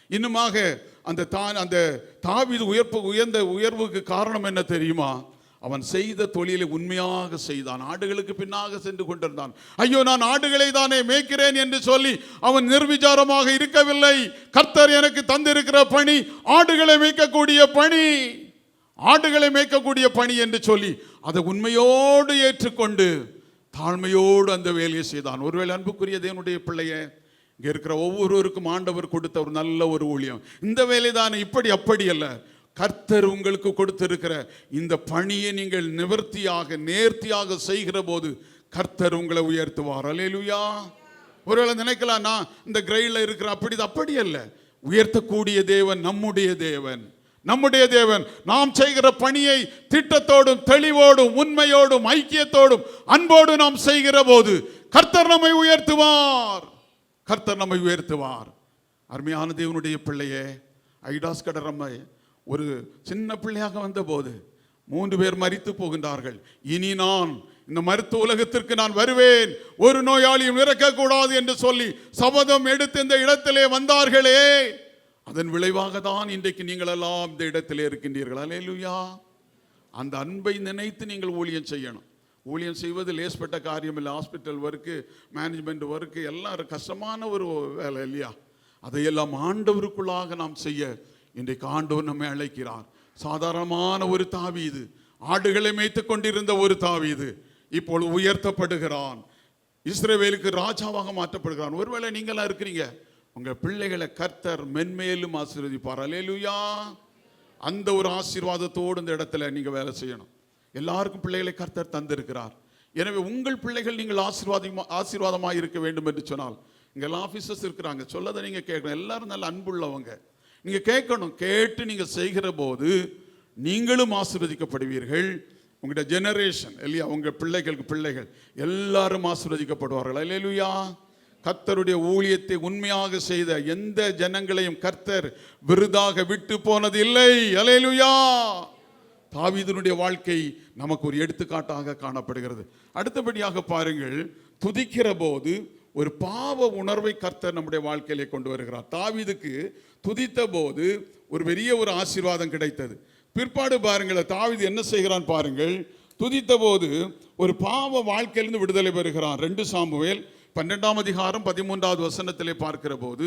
இன்னுமாக அந்த தாவீது உயர்வுக்கு காரணம் என்ன தெரியுமா? அவன் செய்த தொழிலை உண்மையாக செய்தான். ஆடுகளுக்கு பின்னாக சென்று கொண்டிருந்தான். ஐயோ, நான் ஆடுகளை தானே மேய்க்கிறேன் என்று சொல்லி அவன் நிர்விசாரமாக இருக்கவில்லை. கர்த்தர் எனக்கு தந்திருக்கிற பணி ஆடுகளை மேய்க்கக்கூடிய பணி, ஆடுகளை மேய்க்கக்கூடிய பணி என்று சொல்லி அதை உண்மையோடு ஏற்றுக்கொண்டு தாழ்மையோடு அந்த வேலையை செய்தான். ஒருவேளை அன்புக்குரிய தேவனுடைய பிள்ளைய, இங்கே இருக்கிற ஒவ்வொருவருக்கும் ஆண்டவர் கொடுத்த ஒரு நல்ல ஒரு ஊழியம் இந்த வேலை தானே. இப்படி அப்படி அல்ல, கர்த்தர் உங்களுக்கு கொடுத்திருக்கிற இந்த பணியை நீங்கள் நிவர்த்தியாக நேர்த்தியாக செய்கிற போது கர்த்தர் உங்களை உயர்த்துவார். அல்லேலூயா. ஒருவேளை நினைக்கலாம், நான் இந்த கிரைடில் இருக்கிற அப்படி அல்ல. உயர்த்தக்கூடிய தேவன் நம்முடைய தேவன், நம்முடைய தேவன். நாம் செய்கிற பணியை திட்டத்தோடும் தெளிவோடும் உண்மையோடும் ஐக்கியத்தோடும் அன்போடு நாம் செய்கிற போது கர்த்தர் நம்மை உயர்த்துவார், கர்த்தர் நம்மை உயர்த்துவார். அருமையான தேவனுடைய பிள்ளையே, ஐடாஸ் கடரம்மை ஒரு சின்ன பிள்ளையாக வந்த போது 3 பேர் மரித்து போகின்றார்கள். இனி நான் இந்த மருத்துவ உலகத்திற்கு நான் வருவேன், ஒரு நோயாளியும் இறக்கக்கூடாது என்று சொல்லி சபதம் எடுத்து இந்த இடத்திலே வந்தார்களே, அதன் விளைவாக தான் இன்றைக்கு நீங்கள் எல்லாம் இந்த இடத்திலே இருக்கின்றீர்கள். அல்லேலூயா. அந்த அன்பை நினைத்து நீங்கள் ஊழியம் செய்யணும். ஊழியம் செய்வது லேஸ்பட்ட காரியம் இல்லை. ஹாஸ்பிட்டல் ஒர்க்கு, மேனேஜ்மெண்ட் ஒர்க்கு எல்லாம் கஷ்டமான ஒரு வேலை இல்லையா? அதையெல்லாம் ஆண்டவருக்குள்ளாக நாம் செய்ய இன்றைக்கு ஆண்டவர் நம்மை அழைக்கிறார். சாதாரணமான ஒரு தாவீது, ஆடுகளை மேய்த்து கொண்டிருந்த ஒரு தாவீது இப்பொழுது உயர்த்தப்படுகிறான், இஸ்ரவேலுக்கு ராஜாவாக மாற்றப்படுகிறான். ஒருவேளை நீங்களா இருக்கிறீங்க, உங்க பிள்ளைகளை கர்த்தர் மென்மேலும் ஆசீர்வதிப்பார். அல்லேலூயா. அந்த ஒரு ஆசீர்வாதத்தோடு இந்த இடத்துல நீங்க வேலை செய்யணும். எல்லாருக்கும் பிள்ளைகளை கர்த்தர் தந்திருக்கிறார். எனவே உங்கள் பிள்ளைகள் நீங்கள் ஆசீர்வாதமாக இருக்க வேண்டும் என்று சொன்னால், இங்கே எல்லாம் ஆஃபீஸர்ஸ் இருக்கிறாங்க, சொல்லதை நீங்க கேட்கணும். எல்லாரும் நல்ல அன்புள்ளவங்க, நீங்க கேட்கணும். கேட்டு நீங்க செய்கிற போது நீங்களும் ஆசீர்வதிக்கப்படுவீர்கள். உங்களுடைய ஜெனரேஷன் இல்லையா, உங்க பிள்ளைகள் எல்லாரும் ஆசீர்வதிக்கப்படுவார்கள். அல்லேலூயா. கர்த்தருடைய ஊழியத்தை உண்மையாக செய்த எந்த ஜனங்களையும் கர்த்தர் விருதாக விட்டு போனது இல்லை. அல்லேலூயா. தாவீதுனுடைய வாழ்க்கை நமக்கு ஒரு எடுத்துக்காட்டாக காணப்படுகிறது. அடுத்தபடியாக பாருங்கள், துதிக்கிற போது ஒரு பாவ உணர்வை கர்த்தர் நம்முடைய வாழ்க்கையிலே கொண்டு வருகிறார். தாவீதுக்கு துதித்த போது ஒரு பெரிய ஒரு ஆசீர்வாதம் கிடைத்தது. பிற்பாடு பாருங்கள், தாவீது என்ன செய்கிறான் பாருங்கள். துதித்த போது ஒரு பாவ வாழ்க்கையிலிருந்து விடுதலை பெறுகிறான். 2 சாமுவேல் 12ஆம் அதிகாரம் 13வது வசனத்திலே பார்க்கிற போது,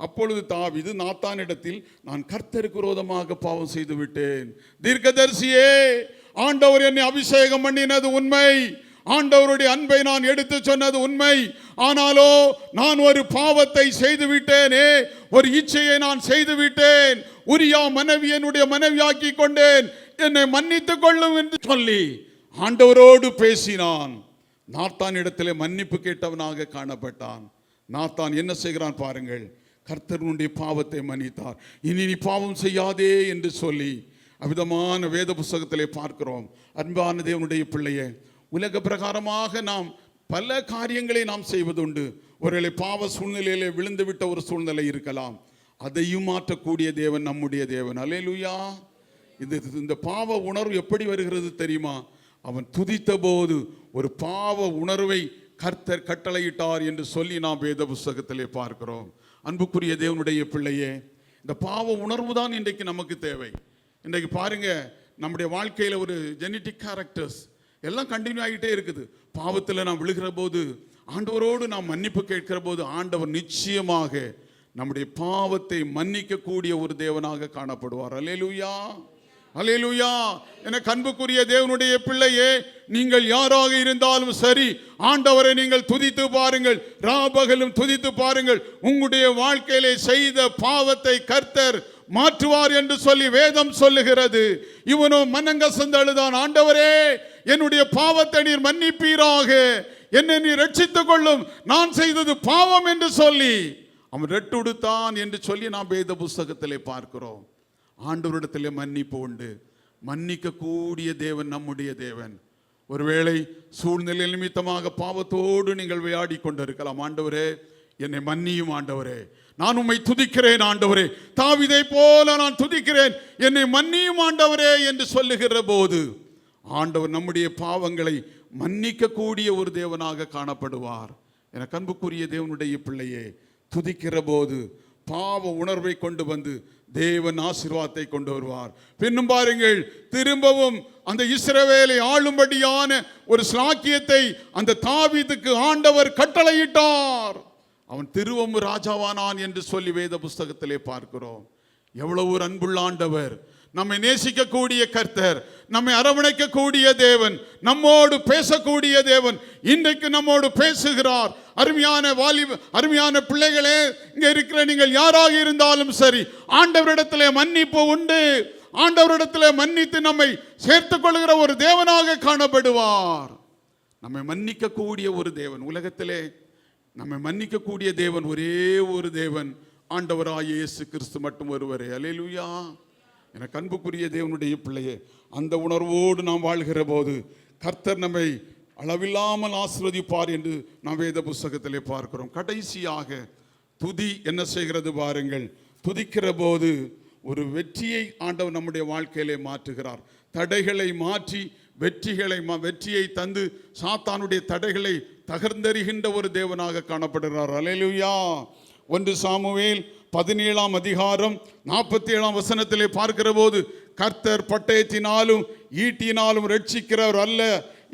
அப்பொழுது தாவீது நாத்தானிடத்தில், நான் கர்த்தருக்கு விரோதமாக பாவம் செய்து விட்டேன். தீர்க்கதரிசியே, ஆண்டவர் என்னை அபிஷேகம் பண்ணினது உண்மை, ஆண்டவருடைய அன்பை நான் எடுத்து சொன்னது உண்மை. ஆனாலோ நான் ஒரு பாவத்தை செய்து விட்டேனே, ஒரு இச்சையை நான் செய்து விட்டேன். உரியா மனைவி என்னுடைய மனைவியாக்கி கொண்டேன், என்னை மன்னித்துக் கொள்ளும் என்று சொல்லி ஆண்டவரோடு பேசினான். நாத்தான் இடத்திலே மன்னிப்பு கேட்டவனாக காணப்பட்டான். நாத்தான் என்ன செய்கிறான் பாருங்கள், கர்த்தருடைய பாவத்தை மன்னித்தார். இனி நீ பாவம் செய்யாதே என்று சொல்லி அவ்விதமான வேத புஸ்தகத்திலே பார்க்கிறோம். அன்பான தேவனுடைய பிள்ளையே, உலக பிரகாரமாக நாம் பல காரியங்களை நாம் செய்வதுண்டு. ஒருவேளை பாவ சூழ்நிலையிலே விழுந்து விட்ட ஒரு சூழ்நிலை இருக்கலாம், அதையும் மாற்றக்கூடிய தேவன் நம்முடைய தேவன். அல்லேலூயா. இந்த பாவ உணர்வு எப்படி வருகிறது தெரியுமா? அவன் துதித்த போது ஒரு பாவ உணர்வை கர்த்தர் கட்டளையிட்டார் என்று சொல்லி நாம் வேத புஸ்தகத்திலே பார்க்கிறோம். அன்புக்குரிய தேவனுடைய பிள்ளையே, இந்த பாவ உணர்வு தான் இன்றைக்கு நமக்கு தேவை. இன்றைக்கு பாருங்க, நம்முடைய வாழ்க்கையில் ஒரு ஜெனட்டிக் கேரக்டர்ஸ் எல்லாம் கண்டினியூ ஆகிட்டே இருக்குது. பாவத்தில் நாம் விழுகிற போது, ஆண்டவரோடு நாம் மன்னிப்பு கேட்கிற போது, ஆண்டவர் நிச்சயமாக நம்முடைய பாவத்தை மன்னிக்கக்கூடிய ஒரு தேவனாக காணப்படுவார். அல்லேலூயா. அல்லேலூயா. எனக்கு அன்புக்குரிய தேவனுடைய பிள்ளையே, நீங்கள் யாராக இருந்தாலும் சரி, ஆண்டவரை நீங்கள் துதித்து பாருங்கள், ராபகலும் துதித்து பாருங்கள். உங்களுடைய வாழ்க்கையிலே செய்த பாவத்தை கர்த்தர் மாற்றுவார் என்று சொல்லி வேதம் சொல்லுகிறது. இவனோ மனங்கசந்து அழுதான், ஆண்டவரே என்னுடைய பாவத்தை நீர் மன்னிப்பீராக, என்னை நீர் ரட்சித்துக் கொள்ளும், நான் செய்தது பாவம் என்று சொல்லி அவன் ரெட்டுடுத்தான் என்று சொல்லி நாம் வேத புஸ்தகத்திலே பார்க்கிறோம். ஆண்டவரிடத்திலே மன்னிப்பு உண்டு. மன்னிக்க கூடிய தேவன் நம்முடைய தேவன். ஒருவேளை சூழ்நிலை நிமித்தமாக பாவத்தோடு நீங்கள் விளையாடி கொண்டிருக்கலாம். ஆண்டவரே என்னை மன்னியும், ஆண்டவரே நான் உம்மை துதிக்கிறேன், ஆண்டவரே தாவீதை போல நான் துதிக்கிறேன், என்னை மன்னியும் ஆண்டவரே என்று சொல்லுகிற போது ஆண்டவர் நம்முடைய பாவங்களை மன்னிக்க கூடிய ஒரு தேவனாக காணப்படுவார். எனக்கு அன்புக்குரிய தேவனுடைய பிள்ளையே, துதிக்கிற போது பாவ உணர்வை கொண்டு வந்து தேவன் ஆசீர்வாதத்தை கொண்டு வருவார். பின்னும் பாருங்கள், திரும்பவும் அந்த இஸ்ரவேலை ஆளும்படியான ஒரு ஸ்லாக்கியத்தை அந்த தாவீதுக்கு ஆண்டவர் கட்டளையிட்டார். அவன் திரும்பவும் ராஜாவானான் என்று சொல்லி வேத புஸ்தகத்திலே பார்க்கிறோம். எவ்வளவு ஒரு அன்புள்ள ஆண்டவர், நம்மை நேசிக்கக்கூடிய கர்த்தர், நம்மை அரவணைக்கக்கூடிய தேவன், நம்மோடு பேசக்கூடிய தேவன் இன்றைக்கு நம்மோடு பேசுகிறார். அருமையான பிள்ளைகளே, இங்க இருக்கிற நீங்கள் யாராக இருந்தாலும் சரி, ஆண்டவரிடத்திலே மன்னிப்பு உண்டு. ஆண்டவரிடத்திலே மன்னித்து நம்மை சேர்த்துக் கொள்கிற ஒரு தேவனாக காணப்படுவார். நம்மை மன்னிக்கக்கூடிய ஒரு தேவன், உலகத்திலே நம்மை மன்னிக்கக்கூடிய தேவன் ஒரே ஒரு தேவன், ஆண்டவராகிய இயேசு கிறிஸ்து மட்டும் ஒருவரே. அல்லேலூயா. எனக்கு அன்புக்குரிய தேவனுடைய பிள்ளையே, அந்த உணர்வோடு நாம் வாழ்கிற போது கர்த்தர் நம்மை அளவில்லாமல் ஆசீர்வதிப்பார் என்று நாம் வேத புஸ்தகத்திலே பார்க்கிறோம். கடைசியாக துதி என்ன செய்கிறது பாருங்கள். துதிக்கிற போது ஒரு வெற்றியை ஆண்டவர் நம்முடைய வாழ்க்கையிலே மாற்றுகிறார். தடைகளை மாற்றி வெற்றியை தந்து சாத்தானுடைய தடைகளை தகர்ந்தெறிகின்ற ஒரு தேவனாக காணப்படுகிறார். அல்லேலூயா. 1 சாமுவேல் 17ஆம் அதிகாரம் 47ஆம் வசனத்திலே பார்க்கிற போது, கர்த்தர் பட்டயத்தினாலும் ஈட்டினாலும் ரட்சிக்கிறவர் அல்ல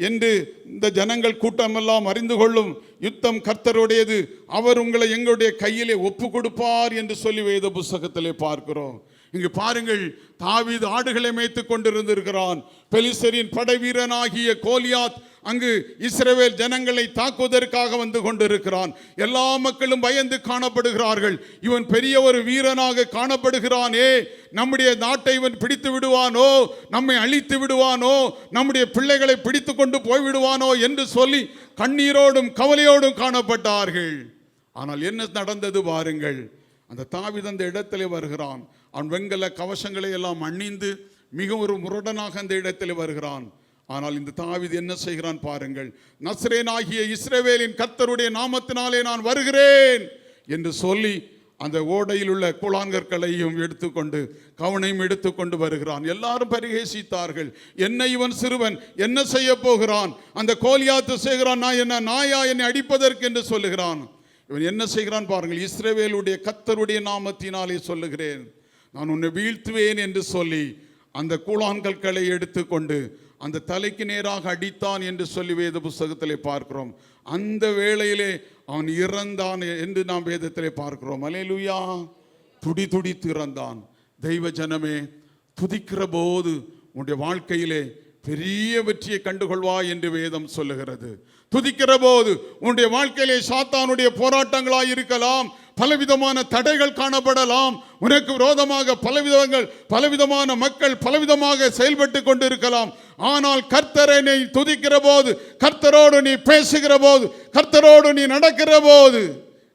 என்று இந்த ஜனங்கள் கூட்டமெல்லாம் அறிந்து கொள்ளும். யுத்தம் கர்த்தருடையது, அவர் உங்களை எங்களுடைய கையிலே ஒப்பு கொடுப்பார் என்று சொல்லி வேத புஸ்தகத்திலே பார்க்கிறோம். இங்கு பாருங்கள், தாவீது ஆடுகளை மேய்த்துக் கொண்டிருந்திருக்கிறான். பெலிஸ்தரின் படை வீரனாகிய கோலியாத் அங்கு இஸ்ரவேல் ஜனங்களை தாக்குவதற்காக வந்து கொண்டிருக்கிறான். எல்லா மக்களும் பயந்து காணப்படுகிறார்கள். இவன் பெரிய ஒரு வீரனாக காணப்படுகிறானே, நம்முடைய நாட்டை இவன் பிடித்து விடுவானோ, நம்மை அழித்து விடுவானோ, நம்முடைய பிள்ளைகளை பிடித்து கொண்டு போய்விடுவானோ என்று சொல்லி கண்ணீரோடும் கவலையோடும் காணப்பட்டார்கள். ஆனால் என்ன நடந்தது பாருங்கள். அந்த தாவீது அந்த இடத்திலே வருகிறான். அவன் வெண்கல கவசங்களை எல்லாம் அணிந்து மிக ஒரு முரடனாக அந்த இடத்திலே வருகிறான். ஆனால் இந்த தாவீது என்ன செய்கிறான் பாருங்கள். நசரேனாகிய இஸ்ரவேலின் கர்த்தருடைய நாமத்தினாலே நான் வருகிறேன் என்று சொல்லி அந்த ஓடையில் உள்ள கூழாங்கற்களையும் எடுத்துக்கொண்டு கவனையும் எடுத்துக்கொண்டு வருகிறான். எல்லாரும் பரிகேசித்தார்கள். என்ன இவன் சிறுவன், என்ன செய்ய போகிறான்? அந்த கோலியாத்து செய்கிறான், நான் என்ன நாயா என்னை அடிப்பதற்கு என்று சொல்லுகிறான். இவன் என்ன செய்கிறான் பாருங்கள். இஸ்ரவேலுடைய கர்த்தருடைய நாமத்தினாலே சொல்லுகிறேன், நான் உன்னை வீழ்த்துவேன் என்று சொல்லி அந்த கூழாங்கற்களை எடுத்துக்கொண்டு அந்த தலைக்கு நேராக அடித்தான் என்று சொல்லி வேத புஸ்தகத்திலே பார்க்கிறோம். அந்த வேளையிலே அவன் இறந்தான் என்று நாம் வேதத்திலே பார்க்கிறோம். அல்லேலூயா. துடித்து இறந்தான். தெய்வ ஜனமே, துதிக்கிற போது உன்னுடைய வாழ்க்கையிலே பெரிய வெற்றியை கண்டுகொள்வாய் என்று வேதம் சொல்லுகிறது. துதிக்கிற போது உன்னுடைய வாழ்க்கையிலே சாத்தானுடைய போராட்டங்களாய் இருக்கலாம், பலவிதமான தடைகள் காணப்படலாம், உனக்கு விரோதமாக பலவிதமான மக்கள் பலவிதமாக செயல்பட்டு கொண்டிருக்கலாம். ஆனால் கர்த்தரை துதிக்கிற போது, கர்த்தரோடு நீ பேசுகிற போது, கர்த்தரோடு நீ நடக்கிற போது,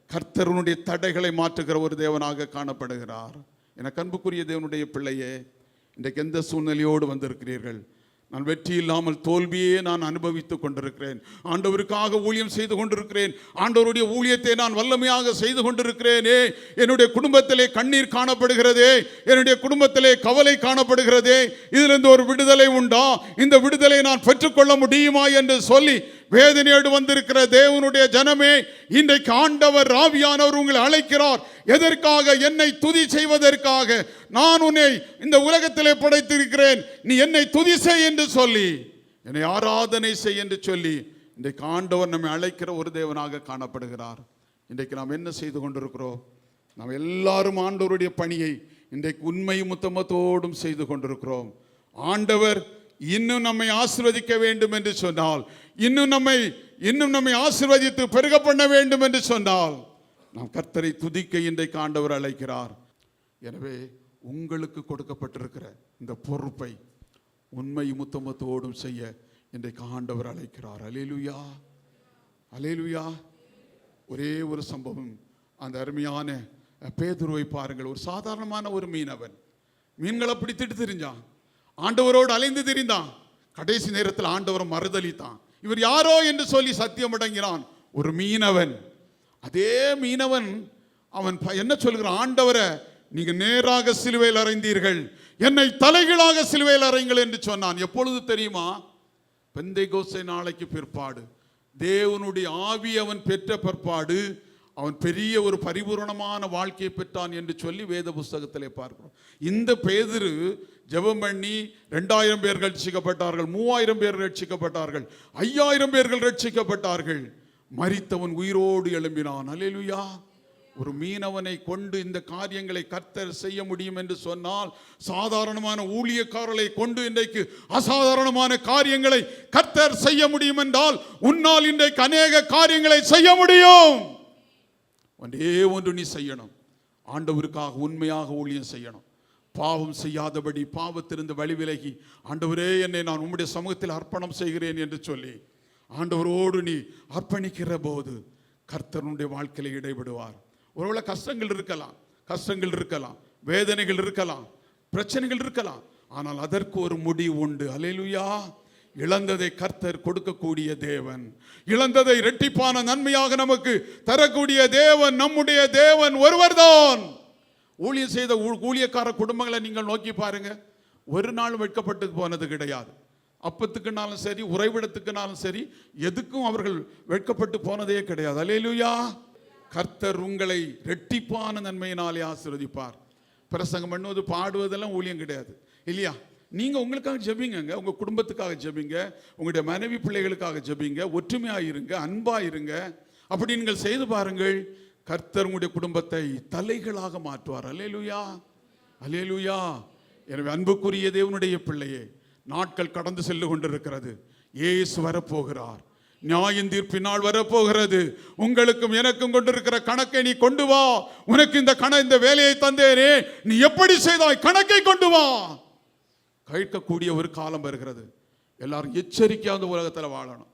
கர்த்தருடைய தடைகளை மாற்றுகிற ஒரு தேவனாக காணப்படுகிறார். எனக்கு அன்புக்குரிய தேவனுடைய பிள்ளையே, இன்றைக்கு எந்த சூழ்நிலையோடு வந்திருக்கிறீர்கள்? நான் வெற்றி இல்லாமல் தோல்வியே நான் அனுபவித்துக் கொண்டிருக்கிறேன். ஆண்டவருக்காக ஊழியம் செய்து கொண்டிருக்கிறேன். ஆண்டவருடைய ஊழியத்தை நான் வல்லமையாக செய்து கொண்டிருக்கிறேனே. என்னுடைய குடும்பத்திலே கண்ணீர் காணப்படுகிறதே, என்னுடைய குடும்பத்திலே கவலை காணப்படுகிறதே. இதிலிருந்து ஒரு விடுதலை உண்டா? இந்த விடுதலை நான் பெற்றுக்கொள்ள முடியுமா என்று சொல்லி வேதனையோடு வந்திருக்கிற தேவனுடைய ஜனமே, இன்றைக்கு ஆண்டவர் ஆவியானவர் உங்களை அழைக்கிறார். எதற்காக? என்னை துதி செய்வதற்காக. நான் உன்னை இந்த உலகத்திலே படைத்திருக்கிறேன், நீ என்னை துதி செய் என்று சொல்லி, என்னை ஆராதனை செய் என்று சொல்லி இன்றைக்கு ஆண்டவர் நம்மை அழைக்கிற ஒரு தேவனாக காணப்படுகிறார். இன்றைக்கு நாம் என்ன செய்து கொண்டிருக்கிறோம்? நாம் எல்லாரும் ஆண்டவருடைய பணியை இன்றைக்கு உண்மையும் உத்தமத்தோடும் செய்து கொண்டிருக்கிறோம். ஆண்டவர் இன்னும் நம்மை ஆசீர்வதிக்க வேண்டும் என்று சொன்னால், இன்னும் நம்மை ஆசீர்வதித்து பெருக பண்ண வேண்டும் என்று சொன்னால், நாம் கர்த்தரை துதிக்க இன்றைக்கு ஆண்டவர் அழைக்கிறார். எனவே உங்களுக்கு கொடுக்கப்பட்டிருக்கிற இந்த பொறுப்பை உண்மையும் உத்தமத்தோடும் செய்ய இன்றைக்கு ஆண்டவர் அழைக்கிறார். அல்லேலூயா, அல்லேலூயா. ஒரே ஒரு சம்பவம், அந்த அருமையான பேதுருவை பாருங்கள். ஒரு சாதாரணமான ஒரு மீனவன், மீன்களை பிடித்துட்டு தெரிஞ்சான், ஆண்டவரோடு அலைந்து திரிந்தான். கடைசி நேரத்தில் ஆண்டவரை மறுதலித்தான். இவர் யாரோ என்று சொல்லி சத்தியம் அடங்கினான். ஒரு மீனவன். அதே மீனவன் அவன் என்ன சொல்கிறான்? ஆண்டவரை நீங்க நேராக சிலுவையில் அறைந்தீர்கள், என்னை தலைகீழாக சிலுவையில் அறைங்கள் என்று சொன்னான். எப்பொழுது தெரியுமா? பெந்தைகோஸ்தே நாளைக்கு பிற்பாடு, தேவனுடைய ஆவி அவன் பெற்ற பிற்பாடு அவன் பெரிய ஒரு பரிபூரணமான வாழ்க்கையை பெற்றான் என்று சொல்லி வேத புஸ்தகத்திலே பார்க்கிறோம். இந்த பேதுரு ஜெபம் பண்ணி 2000 பேர் ரட்சிக்கப்பட்டார்கள், 3000 பேர் ரட்சிக்கப்பட்டார்கள், 5000 பேர்கள் ரட்சிக்கப்பட்டார்கள். மரித்தவன் உயிரோடு எழும்பினான். அல்லேலூயா. ஒரு மீனவனை கொண்டு இந்த காரியங்களை கர்த்தர் செய்ய முடியும் என்று சொன்னால், சாதாரணமான ஊழியக்காரர்களை கொண்டு இன்றைக்கு அசாதாரணமான காரியங்களை கர்த்தர் செய்ய முடியும் என்றால், உன்னால் இன்றைக்கு அநேக காரியங்களை செய்ய முடியும். ஒன்றே ஒன்று நீ செய்யணும், ஆண்டவருக்காக உண்மையாக ஊழியம் செய்யணும். பாவம் செய்யாதபடி, பாவத்திலிருந்து வழி விலகி, ஆண்டவரே என்னை நான் உம்முடைய சமூகத்தில் அர்ப்பணம் செய்கிறேன் என்று சொல்லி ஆண்டவரோடு நீ அர்ப்பணிக்கிற போது கர்த்தருடைய வாழ்க்கையில் இடைபடுவார். ஒருவேளை கஷ்டங்கள் இருக்கலாம், வேதனைகள் இருக்கலாம், பிரச்சனைகள் இருக்கலாம், ஆனால் அதற்கு ஒரு முடிவு உண்டு. அல்லேலூயா. இழந்ததை கர்த்தர் கொடுக்கக்கூடிய தேவன், இழந்ததை இரட்டிப்பான நன்மையாக நமக்கு தரக்கூடிய தேவன் நம்முடைய தேவன் ஒருவர்தான். ஊழியம் செய்த ஊழியக்கார குடும்பங்களை நீங்கள் நோக்கி பாருங்க, ஒரு நாள் வெட்கப்பட்டு போனது கிடையாது. அப்பத்துக்குனாலும் சரி, உறைவிடத்துக்குனாலும் சரி, எதுக்கும் அவர்கள் வெட்கப்பட்டு போனதே கிடையாது. அல்லேலூயா. கர்த்தர் உங்களை இரட்டிப்பான நன்மையினாலே ஆசீர்வதிப்பார். பிரசங்கம் பண்ணுவது, பாடுவதெல்லாம் ஊழியம் கிடையாது இல்லையா? நீங்க உங்களுக்காக ஜெபிங்க, உங்க குடும்பத்துக்காக ஜெபிங்க, உங்களுடைய மனைவி பிள்ளைகளுக்காக ஜெபிங்க, ஒற்றுமையாக இருங்க, அன்பா இருங்க. அப்படி நீங்கள் செய்து பாருங்கள், கர்த்தர் உங்களுடைய குடும்பத்தை தலைகளாக மாற்றுவார். அல்லேலூயா, அல்லேலூயா. எனவே அன்புக்குரிய தேவனுடைய பிள்ளையே, நாட்கள் கடந்து சென்று கொண்டிருக்கிறது. இயேசு வரப்போகிறார். நியாயம் தீர்ப்பினால் வரப்போகிறது. உங்களுக்கும் எனக்கும் கொண்டிருக்கிற கணக்கை நீ கொண்டு வா. உனக்கு இந்த வேலையை தந்தேனே, நீ எப்படி செய்தாய், கணக்கை கொண்டு வா. கேட்கக்கூடிய ஒரு காலம் வருகிறது. எல்லாரும் எச்சரிக்கையாக அந்த உலகத்தில் வாழணும்.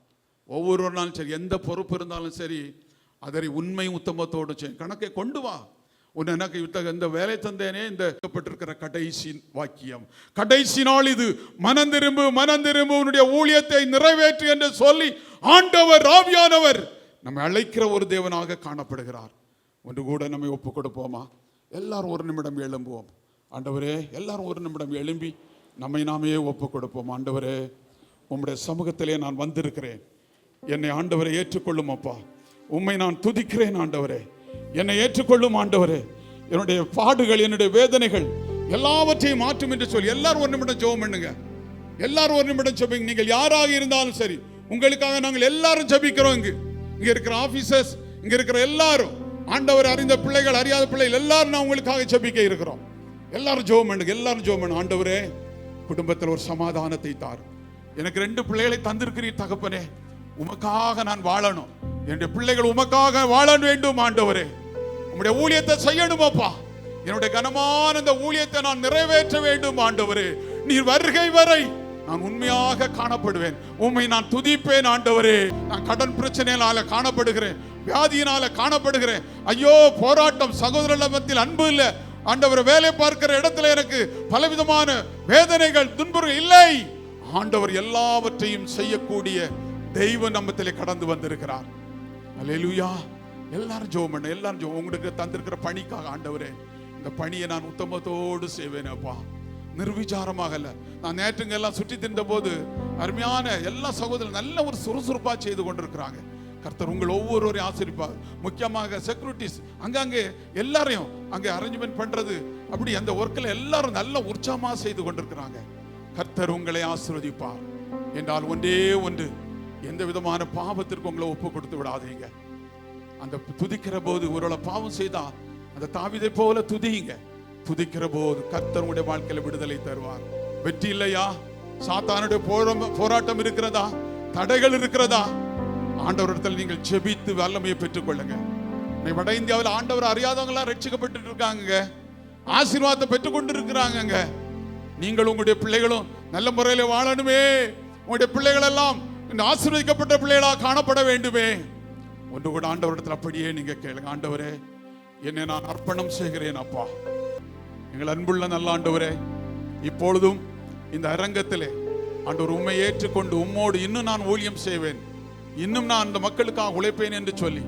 ஒவ்வொருவராலும் சரி, எந்த பொறுப்பு இருந்தாலும் சரி, அதை உண்மை உத்தமத்தோடு செய்யும். கணக்கை கொண்டு வா. உன் எனக்கு இந்த வேலை தந்தேனே, இந்த பட்டிருக்கிற கடைசி வாக்கியம், கடைசி நாள் இது. மனம் திரும்பு, மனம் திரும்பு, உன்னுடைய ஊழியத்தை நிறைவேற்று என்று சொல்லி ஆண்டவர் ஆவியானவர் நம்மை அழைக்கிற ஒரு தேவனாக காணப்படுகிறார். ஒன்று கூட நம்மை ஒப்பு கொடுப்போமா? எல்லாரும் ஒரு நிமிடம் எழும்புவோம். ஆண்டவரே, எல்லாரும் ஒரு நிமிடம் எழும்பி நம்மை நாமே ஒப்பு கொடுப்போம். ஆண்டவரே, உம்முடைய சமூகத்திலே நான் வந்திருக்கிறேன். என்னை ஆண்டவரை ஏற்றுக்கொள்ளும் அப்பா. உம்மை நான் துதிக்கிறேன் ஆண்டவரே. என்னை ஏற்றுக்கொள்ளும் ஆண்டவரே. என்னுடைய பாடுகள், என்னுடைய வேதனைகள் எல்லாவற்றையும் மாற்றும் என்று சொல்லி எல்லாரும் ஒரு நிமிடம் ஜெபம் பண்ணுங்க. எல்லாரும் ஒரு நிமிடம் ஜெபிங்க. நீங்கள் யாராக இருந்தாலும் சரி, உங்களுக்காக நாங்கள் எல்லாரும் ஜெபிக்கிறோம். இங்க இருக்கிற ஆபீசர்ஸ், இங்க இருக்கிற எல்லாரும், ஆண்டவர் அறிந்த பிள்ளைகள், அறியாத பிள்ளைகள் எல்லாரும் நான் உங்களுக்காக ஜெபிக்க இருக்கிறோம். எல்லாரும் ஜெபம் பண்ணுங்க, எல்லாரும் ஜெபம் பண்ணுங்க. ஆண்டவரே, குடும்பத்தில் ஒரு சமாதானத்தை தார். எனக்கு 2 பிள்ளைகளை தந்திருக்கிறீர் தகப்பனே, உமக்காக நான் வாழணும். என்னுடைய பிள்ளைகள் உமக்காக வாழ வேண்டும் ஆண்டவரே. உம்முடைய ஊழியத்தை செய்யணும் அப்பா. என்னுடைய கனமான இந்த ஊழியத்தை நான் நிறைவேற்ற வேண்டும் ஆண்டவரே. நீர் வருகை வரை நான் உண்மையாக காணப்படுவேன். உம்மை நான் துதிப்பேன் ஆண்டவரே. நான் கடன் பிரச்சனையினால காணப்படுகிறேன், வியாதியினால காணப்படுகிறேன். ஐயோ, போராட்டம், சகோதரர்கள் மத்தியில் அன்பு இல்லை ஆண்டவர். வேலை பார்க்கிற இடத்துல எனக்கு பலவிதமான வேதனைகள், துன்புறுகள் இல்லை ஆண்டவர். எல்லாவற்றையும் செய்யக்கூடிய தெய்வம் நம்மத்திலே கடந்து வந்திருக்கிறார். அல்லேலூயா. எல்லாரும் ஜெபம் பண்ண, எல்லாரும் ஜெபம். உங்களுக்கு தந்திருக்கிற பணிக்காக ஆண்டவரே, இந்த பணியை நான் உத்தமத்தோடு செய்வேன் அப்பா, நிர்விசாரமாக இல்ல. நான் நேற்றுங்க எல்லாம் சுற்றி தின்ற போது அருமையான எல்லா சகோதரர்கள் நல்ல ஒரு சுறுசுறுப்பா செய்து கொண்டிருக்கிறாங்க. கர்த்தர் உங்கள் ஒவ்வொருவரையும் ஆசீர்வதிப்பார். முக்கியமாக செக்யூரிட்டிஸ் அங்கங்கே எல்லாரையும் அங்கே அரேஞ்ச்மெண்ட் பண்றது, அப்படி அந்த ஒர்க்கில் எல்லாரும் நல்ல உற்சாகமா செய்து கொண்டிருக்கிறாங்க. கர்த்தர் உங்களை ஆசீர்வதிப்பார். என்றால் ஒன்றே ஒன்று, எந்த விதமான பாவத்திற்கு உங்களை ஒப்பு கொடுத்து விடாதீங்க. அந்த துதிக்கிற போது ஒருவேளை பாவம் செய்தா அந்த தாவீதை போல துதிங்க. துதிக்கிற போது கர்த்தர் உங்களுடைய வாழ்க்கையில விடுதலை தருவார். வெற்றி இல்லையா? சாத்தானுடைய போராட்டம் இருக்கிறதா? தடைகள் இருக்கிறதா? ஆண்டவரிடத்தில் நீங்கள் ஜெபித்து வல்லமையை பெற்றுக் கொள்ளுங்க. வட இந்தியாவில் ஆண்டவர் அறியாதவங்களா ரட்சிக்கப்பட்டு இருக்காங்க, ஆசீர்வாதத்தை பெற்றுக் கொண்டு இருக்கிறாங்க. நீங்கள் உங்களுடைய பிள்ளைகளும் நல்ல முறையில் வாழணுமே. உங்களுடைய பிள்ளைகள் எல்லாம் இந்த ஆசீர்வதிக்கப்பட்ட பிள்ளைகளாக காணப்பட வேண்டுமே. ஒன்று கூட ஆண்டவரிடத்தில் அப்படியே நீங்க கேளுங்க. ஆண்டவரே, என்னை நான் அர்ப்பணம் செய்கிறேன் அப்பா. எங்கள் அன்புள்ள நல்ல ஆண்டவரே, இப்பொழுதும் இந்த அரங்கத்திலே ஆண்டவர் உம்மை ஏற்றுக்கொண்டு உம்மோடு இன்னும் நான் ஊழியம் செய்வேன், இன்னும் நான் அந்த மக்களுக்காக உழைப்பேன் என்று சொல்லி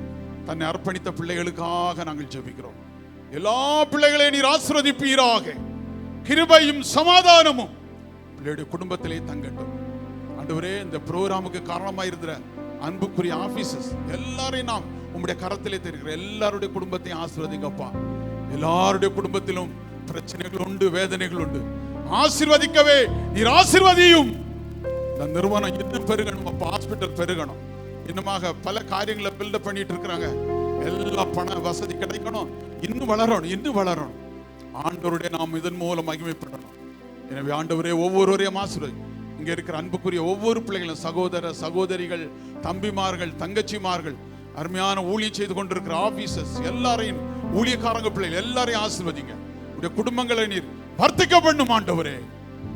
தன்னை அர்ப்பணித்த பிள்ளைகளுக்காக நாங்கள் ஜெபிக்கிறோம். எல்லா பிள்ளைகளையும் நீர் ஆசீர்வதிப்பீராக. கிருபையும் சமாதானமும் பிள்ளையுடைய குடும்பத்திலே தங்கட்டும். ஆண்டவரே, இந்த புரோகிராமுக்கு காரணமாக இருக்கிற அன்புக்குரிய ஆபீசர்ஸ் எல்லாரையும் நாம் உம்முடைய கரத்திலே தெரிகிற எல்லாருடைய குடும்பத்தையும் ஆசீர்வதிங்கப்பா. எல்லாருடைய குடும்பத்திலும் பிரச்சனைகள் உண்டு, வேதனைகள் உண்டு. ஆசீர்வதிக்கவே நீர் ஆசீர்வதியும். இந்த நிறுவனம் இன்னும் பெருகணும் அப்பா, ஹாஸ்பிட்டல் பெருகணும். இன்னுமாக பல காரியங்களை பில்டப் பண்ணிட்டு இருக்கிறாங்க. எல்லா பண வசதி கிடைக்கணும், இன்னும் வளரணும், இன்னும் வளரணும். ஆண்டவருடைய நாம் இதன் மூலம் மகிமைப்படணும். எனவே ஆண்டவரே ஒவ்வொருவரையும் ஆசீர்வதி. இங்க இருக்கிற அன்புக்குரிய ஒவ்வொரு பிள்ளைகளும், சகோதர சகோதரிகள், தம்பிமார்கள், தங்கச்சிமார்கள், அருமையான ஊழியம் செய்து கொண்டிருக்கிற ஆபீசர்ஸ் எல்லாரையும், ஊழியக்காரங்க பிள்ளைகள் எல்லாரையும் ஆசீர்வதிங்க. உடைய குடும்பங்களை நீர் வர்த்திக்க பண்ணும் ஆண்டவரே.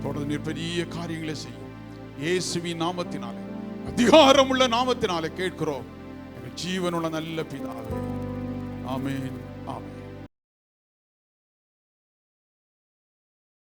தொடர்ந்து நீர் பெரிய காரியங்களை செய்யும். இயேசுவின் நாமத்தினாலே, அதிகாரமுள்ள நாமத்தினாலே கேட்கிறோம், ஜீவனுள்ள நல்ல பிதாவே. ஆமென்.